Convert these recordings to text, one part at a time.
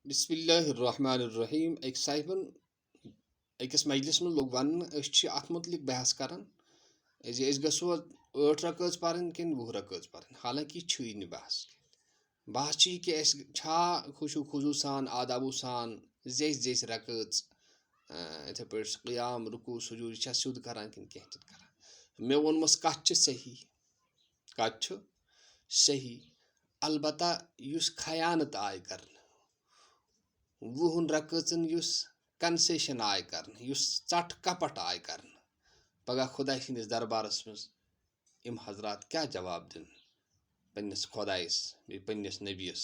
बिस्मिल्लाहिर्रहमानिर्रहीम। एक साहिबन अकिस मजलिस में लोग वन अत मुतलिक बहस कर गो 8 रकात पढ़न कि 20 रकात पढ़न। हालांकि यह बहस बहस कि छा खुशु खुजू सान आदाबू सान जेस जेस रकात इथे पे क़ियाम रुकू सुजूद यह सुद करान कि कह मे वोनमस कत सही कत सही। अलबत्ता युस खयानत आय कर 20 रकातन कंसेशन आय कर चट कपट आय कर पगह खुदा सदिस दरबारस मज इम हजरात क्या जवाब दिन पन्निस खुदायस बे पन्निस नबीस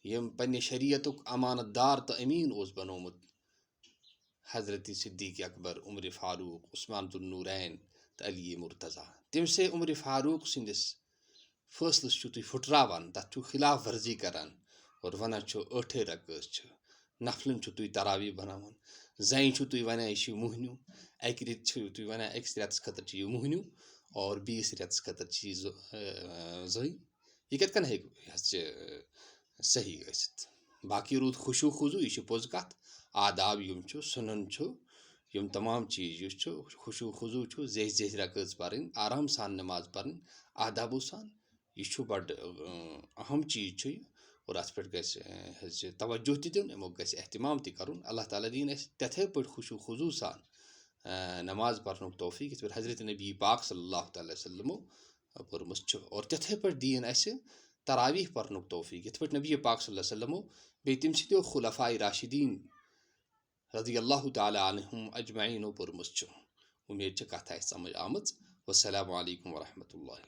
यम पन्ने शरीयतुक अमानत दार तो अमीन ओस बनोमुत हजरत सिद्दीक अकबर उमर फारूक उस्मान जुन्नूरैन तो अली मुर्तज़ा। तम से उमर फारूक सदिस फैसलस तुम फुटरावान तथ खिलाफ वर्जी करान और वन 8 रकात नफलन तुम तरावी बनावान जन तुम वन यह मोहन्यू अक रित तुम वन अकिस रेतस खतर यह मोहन्यू और बीस रेतस खतर जई यह कत सही गसित। बाकी रूद खुशु खुजू यह पोज कत आदाब यम सुनन यम तमाम चीज खुशु खुजू जेस जेस रकात पढ़न आराम सान नमाज पढ़न आदाबो सान यह बड़ अहम चीज और अत पे गज तवज्जो दिन अमो गज एहतमाम कर। अल्लाह ताला दीन तथे पे खुशु खुजू सान नमाज पढ़न तौफीक ये हजरत नबी पाक सल्लल्लाहु अलैहि वसल्लम पोरमुत और तथे पे दीन तरावीह पढ़न तौफीक ये नबी पाक सल्लल्लाहु अलैहि वसल्लम बे तम सो खुलफाए राशिदीन रज़ियल्लाहु ताला अन्हुम अजमईन पोरमुत। उम्मीद कथ समझ आम। वस्सलामु अलैकुम वरहमतुल्लाहि।